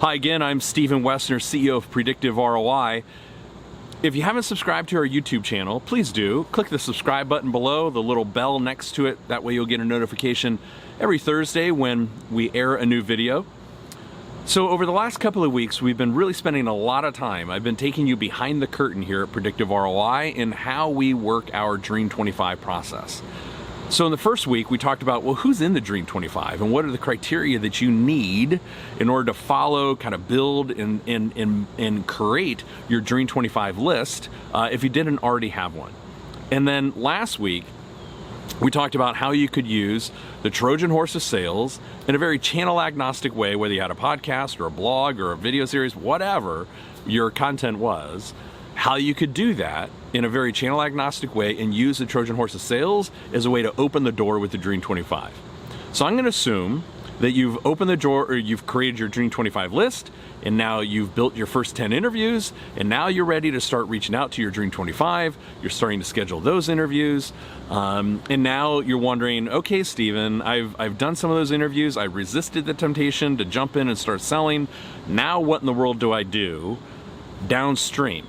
Hi again, I'm Stephen Wessner, CEO of Predictive ROI. If you haven't subscribed to our YouTube channel, please do. Click the subscribe button below, the little bell next to it. That way you'll get a notification every Thursday when we air a new video. So over the last couple of weeks, we've been really spending a lot of time. I've been taking you behind the curtain here at Predictive ROI and how we work our Dream 25 process. So in the first week, we talked about, well, who's in the Dream 25 and what are the criteria that you need in order to follow, kind of build and create your Dream 25 list if you didn't already have one. And then last week, we talked about how you could use the Trojan horse of sales in a very channel agnostic way, whether you had a podcast or a blog or a video series, whatever your content was, how you could do that in a very channel agnostic way and use the Trojan horse of sales as a way to open the door with the Dream 25. So I'm going to assume that you've opened the door, or you've created your Dream 25 list, and now you've built your first 10 interviews, and now you're ready to start reaching out to your Dream 25. You're starting to schedule those interviews, and now you're wondering, okay, Stephen, I've done some of those interviews. I resisted the temptation to jump in and start selling. Now what in the world do I do downstream?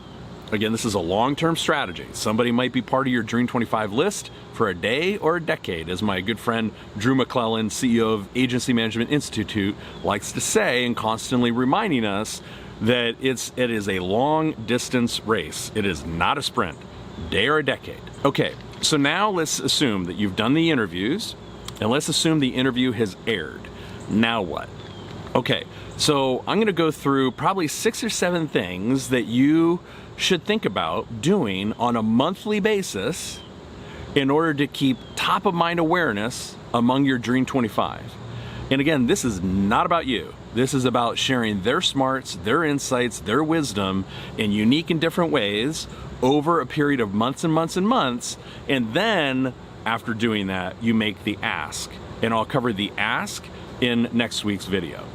Again, this is a long-term strategy. Somebody might be part of your Dream 25 list for a day or a decade, as my good friend Drew McClellan, CEO of Agency Management Institute, likes to say, and constantly reminding us that it is a long-distance race. It is not a sprint, day or a decade. Okay, so now let's assume that you've done the interviews, and let's assume the interview has aired. Now what? Okay, so I'm gonna go through probably 6 or 7 things that you should think about doing on a monthly basis in order to keep top of mind awareness among your Dream 25. And again, this is not about you. This is about sharing their smarts, their insights, their wisdom in unique and different ways over a period of months and months and months. And then after doing that, you make the ask. And I'll cover the ask in next week's video.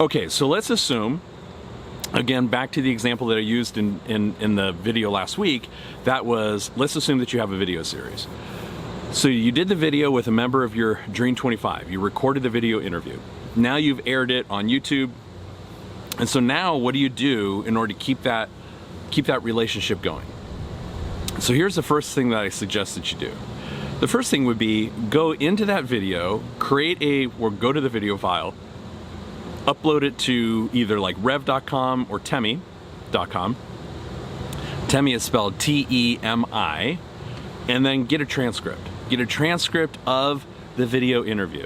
Okay, so let's assume, again, back to the example that I used in the video last week, that was, let's assume that you have a video series. So you did the video with a member of your Dream 25. You recorded the video interview. Now you've aired it on YouTube. And so now what do you do in order to keep that relationship going? So here's the first thing that I suggest that you do. The first thing would be go into that video, go to the video file, upload it to either like rev.com or temi.com. Temi is spelled T-E-M-I, and then get a transcript. Get a transcript of the video interview.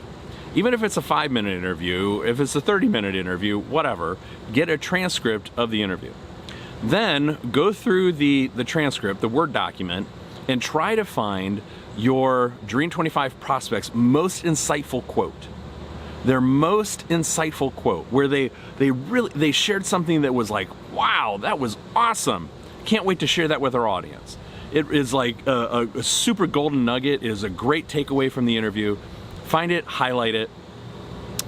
Even if it's a 5-minute interview, if it's a 30-minute interview, whatever, get a transcript of the interview. Then go through the transcript, the Word document, and try to find your Dream 25 prospects' most insightful quote. Their most insightful quote, where they shared something that was like, wow, that was awesome. Can't wait to share that with our audience. It is like a super golden nugget. It is a great takeaway from the interview. Find it, highlight it.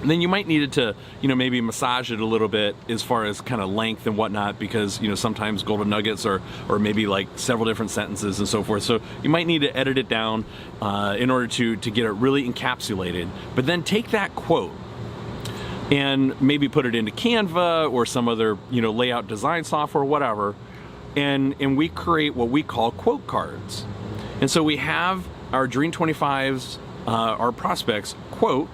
And then you might need it to, maybe massage it a little bit as far as kind of length and whatnot, because, sometimes golden nuggets are maybe like several different sentences and so forth. So you might need to edit it down in order to get it really encapsulated. But then take that quote and maybe put it into Canva or some other, layout design software, whatever. And we create what we call quote cards. And so we have our Dream 25s, our prospects quote,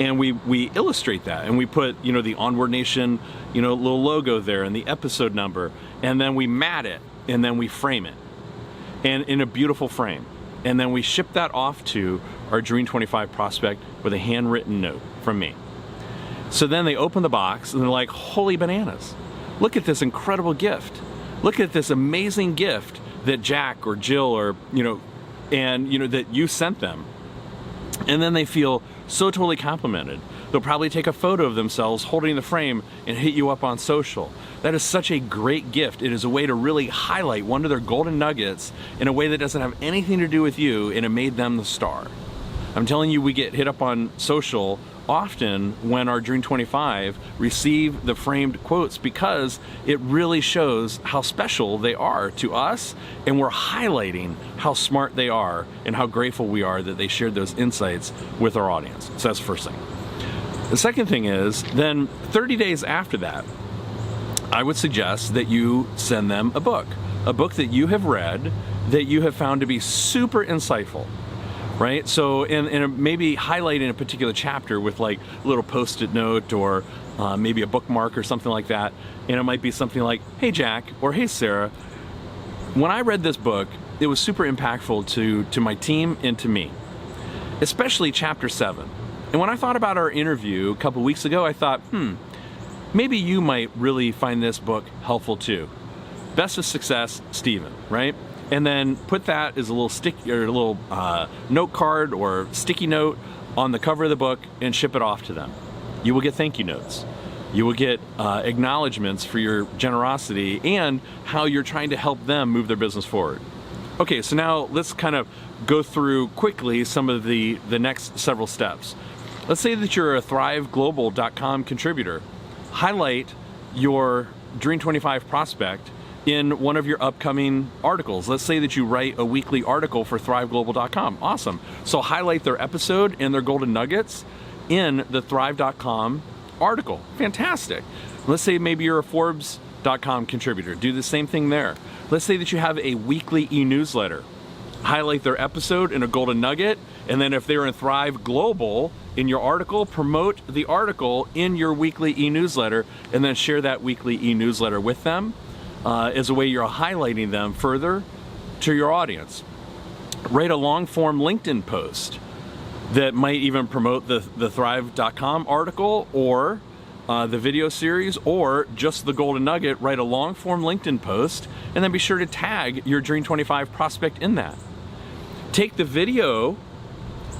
and we illustrate that, and we put, the Onward Nation, little logo there and the episode number, and then we mat it, and then we frame it, and in a beautiful frame. And then we ship that off to our Dream 25 prospect with a handwritten note from me. So then they open the box and they're like, holy bananas, look at this incredible gift. Look at this amazing gift that Jack or Jill or, that you sent them. And then they feel so totally complimented. They'll probably take a photo of themselves holding the frame and hit you up on social. That is such a great gift. It is a way to really highlight one of their golden nuggets in a way that doesn't have anything to do with you, and it made them the star. I'm telling you, we get hit up on social often when our Dream 25 receive the framed quotes, because it really shows how special they are to us, and we're highlighting how smart they are and how grateful we are that they shared those insights with our audience. So that's the first thing. The second thing is, then 30 days after that, I would suggest that you send them a book that you have read, that you have found to be super insightful, right? So, and maybe highlighting a particular chapter with like a little post-it note or maybe a bookmark or something like that. And it might be something like, hey Jack, or hey Sarah, when I read this book, it was super impactful to my team and to me, especially chapter 7. And when I thought about our interview a couple weeks ago, I thought, maybe you might really find this book helpful too. Best of success, Stephen, right? And then put that as a little note card or sticky note on the cover of the book and ship it off to them. You will get thank you notes. You will get acknowledgments for your generosity and how you're trying to help them move their business forward. Okay, so now let's kind of go through quickly some of the next several steps. Let's say that you're a ThriveGlobal.com contributor. Highlight your Dream 25 prospect in one of your upcoming articles. Let's say that you write a weekly article for ThriveGlobal.com. Awesome. So highlight their episode and their golden nuggets in the Thrive.com article. Fantastic. Let's say maybe you're a Forbes.com contributor. Do the same thing there. Let's say that you have a weekly e-newsletter. Highlight their episode in a golden nugget, and then if they're in Thrive Global in your article, promote the article in your weekly e-newsletter, and then share that weekly e-newsletter with them as a way you're highlighting them further to your audience. Write a long-form LinkedIn post that might even promote the Thrive.com article or the video series, or just the golden nugget. Write a long-form LinkedIn post, and then be sure to tag your Dream 25 prospect in that. Take the video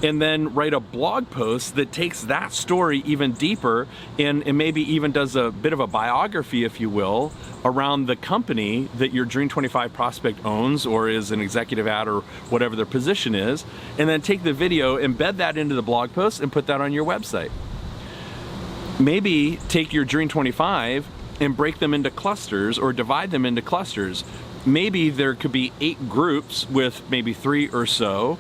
and then write a blog post that takes that story even deeper and maybe even does a bit of a biography, if you will, around the company that your Dream 25 prospect owns or is an executive at or whatever their position is, and then take the video, embed that into the blog post, and put that on your website. Maybe take your Dream 25 and break them into clusters or divide them into clusters. Maybe there could be 8 groups with maybe 3 or so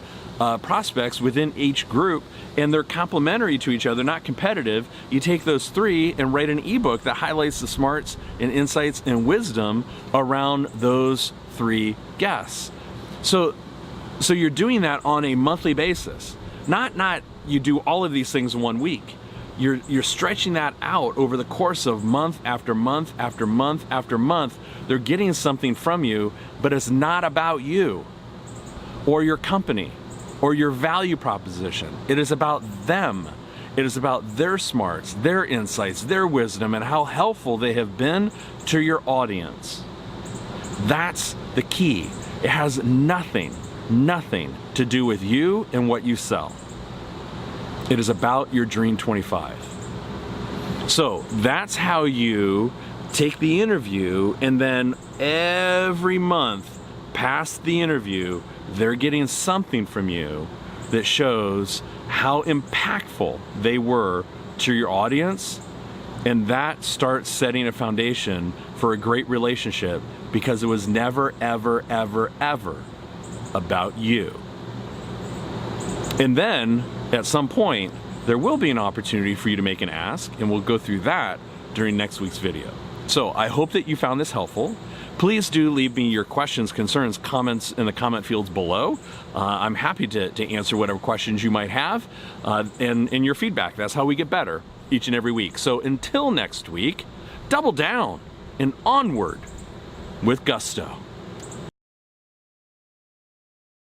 prospects within each group, and they're complementary to each other, not competitive. You take those 3 and write an ebook that highlights the smarts and insights and wisdom around those 3 guests. So you're doing that on a monthly basis. Not you do all of these things in 1 week. You're stretching that out over the course of month after month after month after month. They're getting something from you, but it's not about you or your company or your value proposition. It is about them. It is about their smarts, their insights, their wisdom, and how helpful they have been to your audience. That's the key. It has nothing to do with you and what you sell. It is about your Dream 25. So that's how you take the interview, and then every month past the interview, they're getting something from you that shows how impactful they were to your audience, and that starts setting a foundation for a great relationship, because it was never, ever, ever, ever about you. And then at some point, there will be an opportunity for you to make an ask, and we'll go through that during next week's video. So I hope that you found this helpful. Please do leave me your questions, concerns, comments in the comment fields below. I'm happy to answer whatever questions you might have, and your feedback. That's how we get better each and every week. So until next week, double down and onward with gusto.